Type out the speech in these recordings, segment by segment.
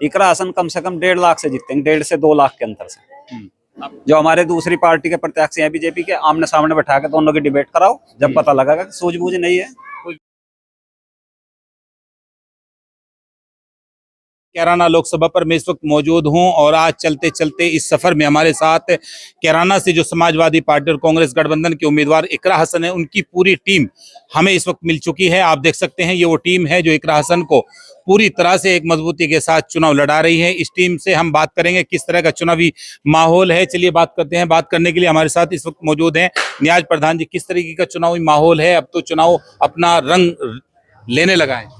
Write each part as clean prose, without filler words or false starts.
इकरा हसन कम से कम 1.5 लाख से जीतेंगे, 1.5 से 2 लाख के अंतर से। जो हमारे दूसरी पार्टी के प्रत्याशी हैं बीजेपी के, आमने सामने बैठा के दोनों की डिबेट कराओ, जब पता लगेगा कि सूझबूझ नहीं है। कैराना लोकसभा पर मैं इस वक्त मौजूद हूं और आज चलते चलते इस सफर में हमारे साथ कैराना से जो समाजवादी पार्टी और कांग्रेस गठबंधन के उम्मीदवार इकरा हसन है, उनकी पूरी टीम हमें इस वक्त मिल चुकी है। आप देख सकते हैं ये वो टीम है जो इकरा हसन को पूरी तरह से एक मजबूती के साथ चुनाव लड़ा रही है। इस टीम से हम बात करेंगे किस तरह का चुनावी माहौल है। चलिए बात करते हैं। बात करने के लिए हमारे साथ इस वक्त मौजूद हैं नियाज प्रधान जी। किस तरीके का चुनावी माहौल है? अब तो चुनाव अपना रंग लेने लगा है।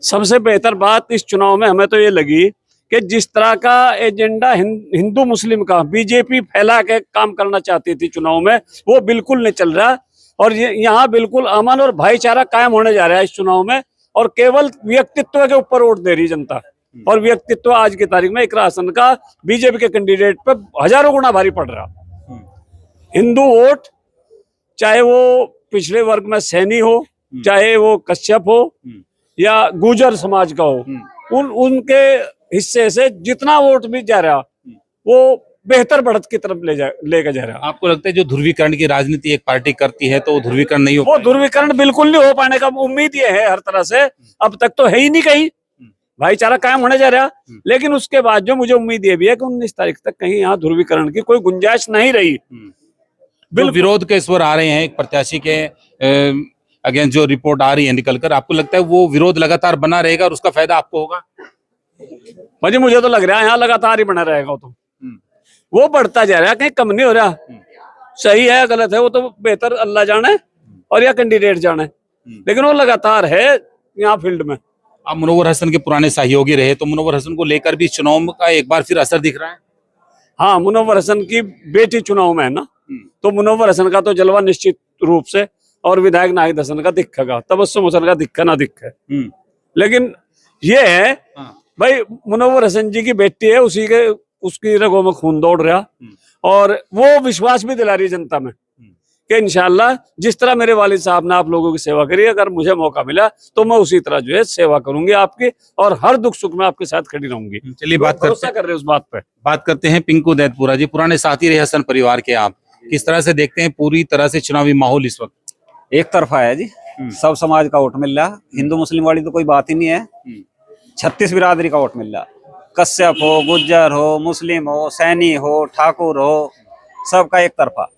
सबसे बेहतर बात इस चुनाव में हमें तो ये लगी कि जिस तरह का एजेंडा हिंदू मुस्लिम का बीजेपी फैला के काम करना चाहती थी चुनाव में, वो बिल्कुल नहीं चल रहा। और यहाँ बिल्कुल अमन और भाईचारा कायम होने जा रहा है इस चुनाव में। और केवल व्यक्तित्व के ऊपर वोट दे रही जनता। और व्यक्तित्व आज की तारीख में इकरा हसन का बीजेपी के कैंडिडेट पे हजारों गुना भारी पड़ रहा। हिंदू वोट, चाहे वो पिछड़े वर्ग में सैनी हो, चाहे वो कश्यप हो या गुर्जर समाज का हो, उनके हिस्से से जितना वोट भी जा रहा वो बेहतर बढ़त की तरफ लेकर जा रहा। आपको लगता है जो ध्रुवीकरण की राजनीति एक पार्टी करती है तो वो ध्रुवीकरण नहीं हो? वो ध्रुवीकरण बिल्कुल नहीं हो पाने का उम्मीद ये है हर तरह से। अब तक तो है ही नहीं, कहीं भाईचारा कायम होने जा रहा। लेकिन उसके बाद जो मुझे उम्मीद ये भी है कि 19 तारीख तक कहीं यहाँ ध्रुवीकरण की कोई गुंजाइश नहीं रही। विरोध के स्वर आ रहे हैं एक प्रत्याशी के अगेंस्ट, जो रिपोर्ट आ रही है निकलकर, आपको लगता है वो विरोध लगातार बना रहेगा और उसका फायदा आपको होगा? मुझे तो लग रहा है यहाँ लगातार ही बना रहेगा। तो वो बढ़ता जा रहा है, कहीं कम नहीं हो रहा। सही है गलत है वो तो बेहतर अल्लाह जाने और या कैंडिडेट जाने, लेकिन वो लगातार है यहाँ फील्ड में। आप मुनव्वर हसन के पुराने सहयोगी रहे, तो मुनव्वर हसन को लेकर भी चुनाव का एक बार फिर असर दिख रहा है? हाँ, मुनव्वर हसन की बेटी चुनाव में है ना, तो मुनव्वर हसन का तो जलवा निश्चित रूप से, और विधायक नाहिद हसन का दिखेगा, तबस्सुम हसन का दिखे ना दिखे। लेकिन ये है भाई, मुनव्वर हसन जी की बेटी है, उसकी रगों में खून दौड़ रहा। और वो विश्वास भी दिला रही है जनता में कि इंशाल्लाह जिस तरह मेरे वालिद साहब ने आप लोगों की सेवा करी, अगर मुझे मौका मिला तो मैं उसी तरह जो है सेवा करूंगी आपकी, और हर दुख सुख में आपके साथ खड़ी रहूंगी। चलिए बात कर रहे उस बात पे। बात करते हैं पिंकू दैतपुरा जी, पुराने साथी रहे हसन परिवार के। आप किस तरह से देखते हैं पूरी तरह से चुनावी माहौल इस वक्त? एक तरफा है जी, सब समाज का वोट मिल रहा। हिंदू मुस्लिम वाली तो कोई बात ही नहीं है। 36 बिरादरी का वोट मिल रहा। कश्यप हो, गुर्जर हो, मुस्लिम हो, सैनी हो, ठाकुर हो, सबका एक तरफा।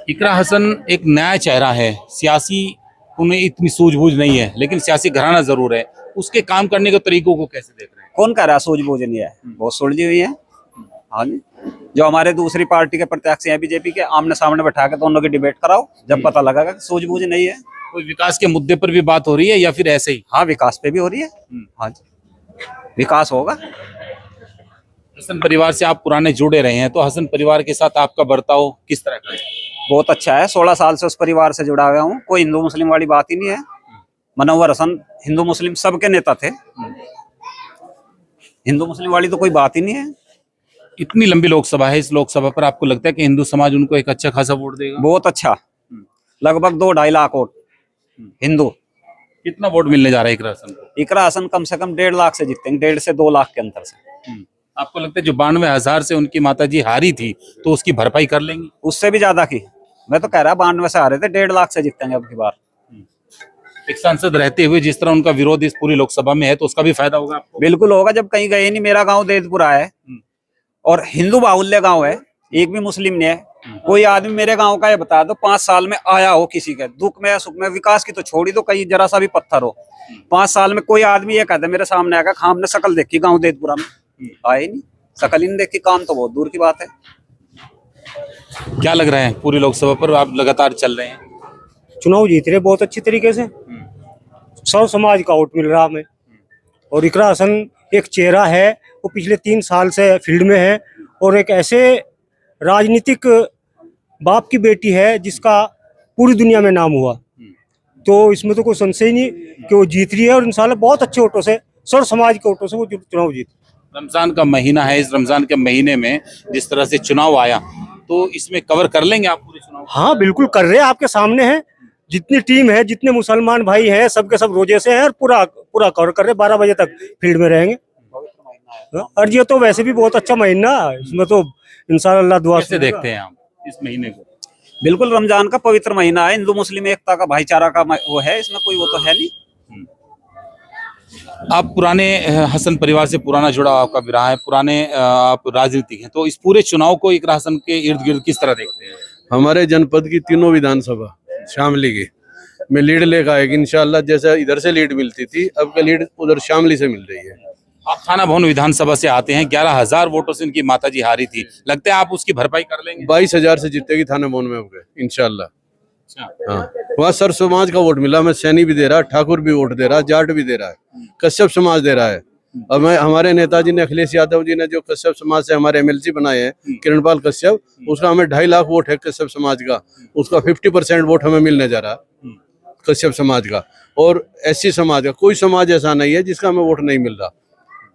इकरा हसन एक नया चेहरा है, सियासी उन्हें इतनी सूझबूझ नहीं है, लेकिन सियासी घराना जरूर है। उसके काम करने के तरीकों को कैसे देख रहे हैं? कौन कह रहा है सूझबूझ नहीं है? बहुत सुलझी हुई है। हाँ जी, जो हमारे दूसरी पार्टी के प्रत्याशी हैं बीजेपी के, आमने सामने बैठा के दोनों की डिबेट कराओ, जब पता लगेगा कि सूझबूझ नहीं है। कोई विकास के मुद्दे पर भी बात हो रही है या फिर ऐसे ही? हाँ, विकास पे भी हो रही है। हाँ जी, विकास होगा। हसन परिवार से आप पुराने जुड़े रहे हैं, तो हसन परिवार के साथ आपका बर्ताव किस तरह का है? बहुत अच्छा है। 16 साल से उस परिवार से जुड़ा हुआ हूँ। कोई हिंदू मुस्लिम वाली बात ही नहीं है। मुनव्वर हसन हिंदू मुस्लिम सबके नेता थे। हिंदू मुस्लिम वाली तो कोई बात ही नहीं है। इतनी लंबी लोकसभा है, इस लोकसभा पर आपको लगता है कि हिंदू समाज उनको एक अच्छा खासा वोट देगा? बहुत अच्छा, लगभग 2-2.5 लाख वोट हिंदू। कितना वोट मिलने जा रहा है इकरा हसन को? इकरा हसन कम से कम 1.5 लाख से जीतेंगे, 1.5 से 2 लाख के अंतर से। आपको लगता है जो 92,000 से उनकी माताजी हारी थी तो उसकी भरपाई कर लेंगी? उससे भी ज्यादा की। मैं तो कह रहा 92 से हारे थे, 1.5 लाख से जीतेंगे अब की बार। एक सांसद रहते हुए जिस तरह उनका विरोध इस पूरी लोकसभा में है, तो उसका भी फायदा होगा आपको? बिल्कुल होगा, जब कहीं गए नहीं। मेरा गांव दैतपुरा है और हिंदू बाहुल्य गांव है, एक भी मुस्लिम नहीं है। कोई आदमी मेरे गांव का ये बता दो 5 साल में आया हो किसी के दुख में या सुख में, विकास की तो छोड़ी दो, कहीं जरा सा भी पत्थर हो, 5 साल में कोई आदमी ये कहता मेरे सामने आएगा हाँ हमने शकल देखी गाँव दैतपुरा में? आए नहीं, शकल ही नहीं देखी, काम तो बहुत दूर की बात है। क्या लग रहा है पूरी लोकसभा पर आप लगातार चल रहे हैं? चुनाव जीत रहे बहुत अच्छी तरीके से। सब समाज का वोट मिल रहा हमें। और इकरा हसन एक चेहरा है, वो पिछले 3 साल से फील्ड में है, और एक ऐसे राजनीतिक बाप की बेटी है जिसका पूरी दुनिया में नाम हुआ। तो इसमें तो कोई संशय नहीं कि वो जीत रही है, और इंशाल्लाह बहुत अच्छे वोटों से, सर्व समाज के वोटों से वो चुनाव जीत। रमजान का महीना है, इस रमजान के महीने में जिस तरह से चुनाव आया, तो इसमें कवर कर लेंगे आप पूरे चुनाव? हाँ बिल्कुल कर रहे हैं, आपके सामने है। जितनी टीम है, जितने मुसलमान भाई हैं, सबके सब रोजे से हैं और पूरा पूरा कवर कर रहे, 12 बजे तक फील्ड में रहेंगे। और ये तो वैसे भी बहुत अच्छा महीना है, इसमें तो इंशाअल्लाह दुआ कैसे देखते हैं आप इस महीने को? बिल्कुल रमजान का पवित्र महीना है, हिंदू मुस्लिम एकता का, भाईचारा का वो है, इसमें कोई वो तो है नहीं। आप पुराने हसन परिवार से पुराना जुड़ाव आपका भी रहा है, पुराने आप राजनीतिक हैं, तो इस पूरे चुनाव को इकरा हसन के इर्द गिर्द किस तरह देखते हैं? हमारे जनपद की तीनों विधानसभा शामली की में लीड लेकर आएगी इंशाल्लाह। जैसे इधर से लीड मिलती थी, अब का लीड उधर शामली से मिल रही है। आप थाना भवन विधानसभा से आते हैं, 11,000 वोटों से इनकी माताजी हारी थी, लगता है आप उसकी भरपाई कर लेंगे? 22,000 से जीतेगी थाना भवन में अब इंशाल्लाह। अच्छा। हाँ, वहाँ सर समाज का वोट मिला, मैं सैनी भी दे रहा, ठाकुर भी वोट दे रहा, जाट भी दे रहा है, कश्यप समाज दे रहा है। अब मैं हमारे नेताजी ने, अखिलेश यादव जी ने जो कश्यप समाज से हमारे MLC बनाए हैं, किरणपाल कश्यप, उसका हमें 2.5 लाख वोट है कश्यप समाज का, उसका 50% वोट हमें मिलने जा रहा कश्यप समाज का। और SC समाज का कोई समाज ऐसा नहीं है जिसका हमें वोट नहीं मिल रहा।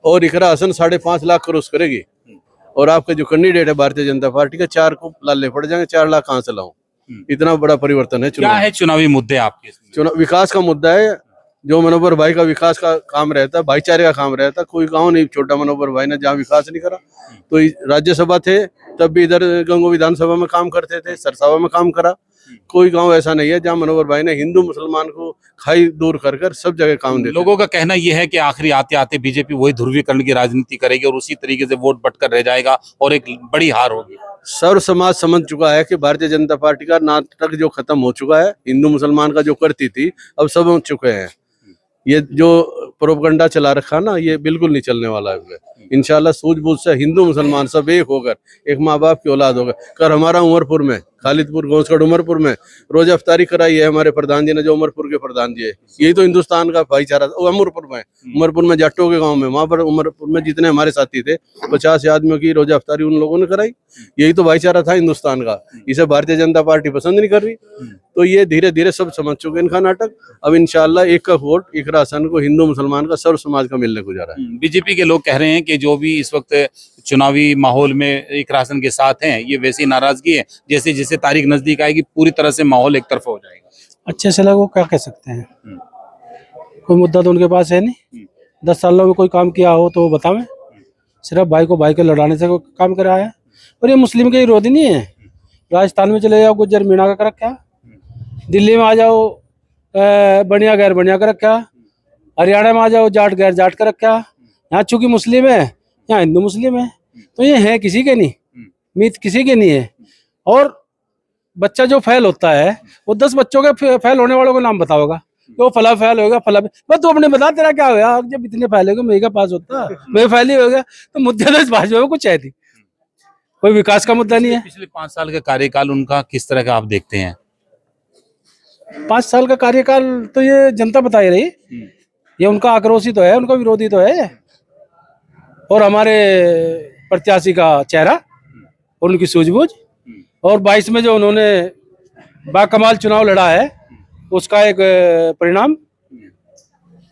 और इकरा हसन 5.5 लाख क्रॉस करेगी। और आपका जो कैंडिडेट है भारतीय जनता पार्टी का, 4 को लाले पड़ जाएंगे, 4 लाख कहाँ से लाऊं? इतना बड़ा परिवर्तन है। क्या है चुनावी मुद्दे आपके? चुनाव विकास का मुद्दा है, जो मनोहर भाई का विकास का काम रहता है, भाईचारे का काम रहता है। कोई गांव नहीं छोटा मनोहर भाई ने जहाँ विकास नहीं करा। तो राज्यसभा थे तब भी इधर गंगो विधानसभा में काम करते थे, सरसावा में काम करा। कोई गांव ऐसा नहीं है जहाँ मनोहर भाई ने हिंदू मुसलमान को खाई दूर कर कर सब जगह काम दिया। लोगों का कहना यह है कि आखिरी आते आते बीजेपी वही ध्रुवीकरण की राजनीति करेगी और उसी तरीके से वोट बंटकर रह जाएगा और एक बड़ी हार होगी। सर्व समाज समझ चुका है कि भारतीय जनता पार्टी का नाटक जो खत्म हो चुका है, हिंदू मुसलमान का जो करती थी, अब सब हो चुके हैं। ये जो प्रोपगंडा चला रखा ना, ये बिल्कुल नहीं चलने वाला है। इंशाल्लाह सूझबूझ से हिंदू मुसलमान सब एक होकर एक माँ बाप की औलाद होकर। कर हमारा उमरपुर में, खालिदपुर गौसगढ़ उमरपुर में रोजा अफ्तारी कराई है हमारे प्रधान जी ने, जो उमरपुर के प्रधान जी है। यही तो हिंदुस्तान का भाईचारा। उमरपुर में जाटों के गांव में, वहां पर उमरपुर में जितने हमारे साथी थे, 50 आदमियों की रोजा अफ्तारी उन लोगों ने कराई। यही तो भाईचारा था हिंदुस्तान का। इसे भारतीय जनता पार्टी पसंद नहीं कर रही। तो ये धीरे धीरे सब समझ चुके इनका नाटक। अब इंशाल्लाह एक का वोट इकरा हसन को, हिंदू मुसलमान का, सर्व समाज का मिलने को जा रहा है। बीजेपी के लोग कह रहे हैं कि जो भी इस वक्त चुनावी माहौल में इकरा हसन के साथ हैं, ये वैसी नाराजगी है जैसे जैसे तारीख नजदीक आएगी पूरी तरह से माहौल एक तरफा हो जाएगा। अच्छे से लोग क्या कह सकते हैं, कोई मुद्दा तो उनके पास है नहीं। 10 सालों में कोई काम किया हो तो बतावें। सिर्फ भाई को भाई के लड़ाने से कोई काम करा है। और ये मुस्लिम के विरोधी नहीं है। राजस्थान में चले जाओ, गुज्जर मीणा का रखा। दिल्ली में आ जाओ, बढ़िया गैर बढ़िया का रखा। हरियाणा में आ जाओ, जाट गैर जाट का रखा। यहाँ चूंकि मुस्लिम है, यहाँ हिंदू मुस्लिम है, तो ये है किसी के नहीं, मीत किसी के नहीं है। और बच्चा जो फेल होता है, वो 10 बच्चों के फेल होने वालों का नाम बताओगा, वो फला फेल होगा, फला। बस तू अपने बता, तेरा क्या होगा? जब इतने फेल हो गए, मेरे का पास होता, मैं फेल ही हो गया। तो मुद्दे तो इस भाजपा में कुछ है थी, कोई विकास का मुद्दा नहीं है। पिछले 5 साल का कार्यकाल उनका किस तरह का आप देखते हैं? 5 साल का कार्यकाल तो ये जनता बता ही रही। ये उनका आक्रोशी तो है, उनका विरोधी तो है। और हमारे प्रत्याशी का चेहरा और उनकी सूझबूझ, और 22 में जो उन्होंने बाकमाल चुनाव लड़ा है, उसका एक परिणाम,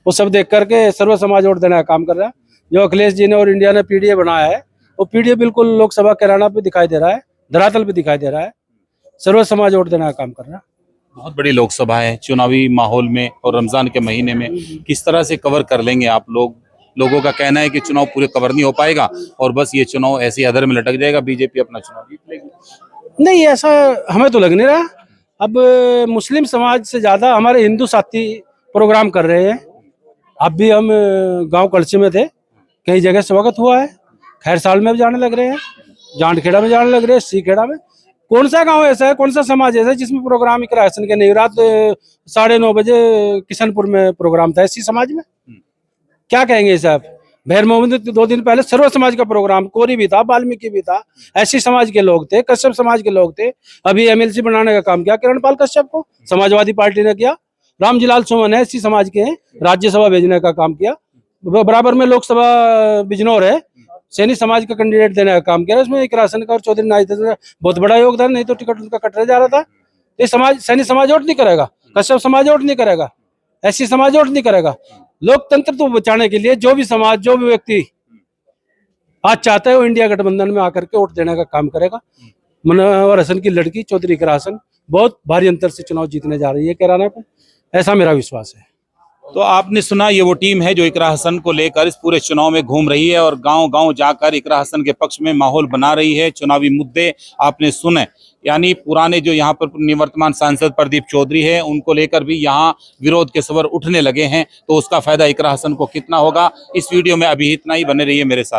वो सब देख करके सर्व समाज वोट देने का काम कर रहा है। जो अखिलेश जी ने और इंडिया ने PDA बनाया है, वो PDA बिल्कुल लोकसभा कैराना पे दिखाई दे रहा है, धरातल पे दिखाई दे रहा है। सर्व समाज वोट देने का काम कर रहा है। बहुत बड़ी लोकसभा है, चुनावी माहौल में और रमजान के महीने में किस तरह से कवर कर लेंगे आप लोग? लोगों का कहना है कि चुनाव पूरे कवर नहीं हो पाएगा और बस ये चुनाव ऐसे अधर में लटक जाएगा, बीजेपी अपना चुनाव जीत लेगी। नहीं, ऐसा हमें तो लग नहीं रहा। अब मुस्लिम समाज से ज्यादा हमारे हिंदू साथी प्रोग्राम कर रहे हैं। अब भी हम गांव कलसी में थे, कई जगह स्वागत हुआ है। खैर साल में भी जाने लग रहे हैं, जांडखेड़ा में जाने लग रहे हैं, सीखेड़ा में। कौन सा गांव ऐसा है, कौन सा समाज ऐसा है जिसमें प्रोग्राम इकरा हसन के नहीं? रात 9:30 बजे किशनपुर में प्रोग्राम था इसी समाज में। क्या कहेंगे साहब? भैर मोहम्मद 2 दिन पहले सर्व समाज का प्रोग्राम, कोरी भी था, वाल्मीकि भी था, ऐसी समाज के लोग थे, कश्यप समाज के लोग थे। अभी MLC बनाने का काम किया किरणपाल कश्यप को, समाजवादी पार्टी ने किया। रामजीलाल सुमन है, ऐसी समाज के हैं, राज्यसभा भेजने का काम किया। बराबर में लोकसभा बिजनौर है, सैनी समाज का कैंडिडेट देने का काम किया। उसमें इकरा हसन का और चौधरी नाजिद का बहुत बड़ा योगदान, नहीं तो टिकट उनका कट रह जा रहा था। ये समाज, सैनी समाज वोट नहीं करेगा, कश्यप समाज वोट नहीं करेगा, ऐसी समाज वोट नहीं करेगा। लोकतंत्र तो बचाने के लिए जो भी समाज, जो भी व्यक्ति आज चाहता है, वो इंडिया गठबंधन में आकर के वोट देने का काम करेगा। मनोहर हसन की लड़की चौधरी इकरा हसन बहुत भारी अंतर से चुनाव जीतने जा रही है कैराना पे, ऐसा मेरा विश्वास है। तो आपने सुना, ये वो टीम है जो इकरा हसन को लेकर इस पूरे चुनाव में घूम रही है और गांव-गांव जाकर इकरा हसन के पक्ष में माहौल बना रही है। चुनावी मुद्दे आपने सुने, यानी पुराने जो यहाँ पर निवर्तमान सांसद प्रदीप चौधरी है, उनको लेकर भी यहाँ विरोध के स्वर उठने लगे हैं। तो उसका फायदा इकरा हसन को कितना होगा, इस वीडियो में अभी इतना ही। बने रहिए मेरे साथ।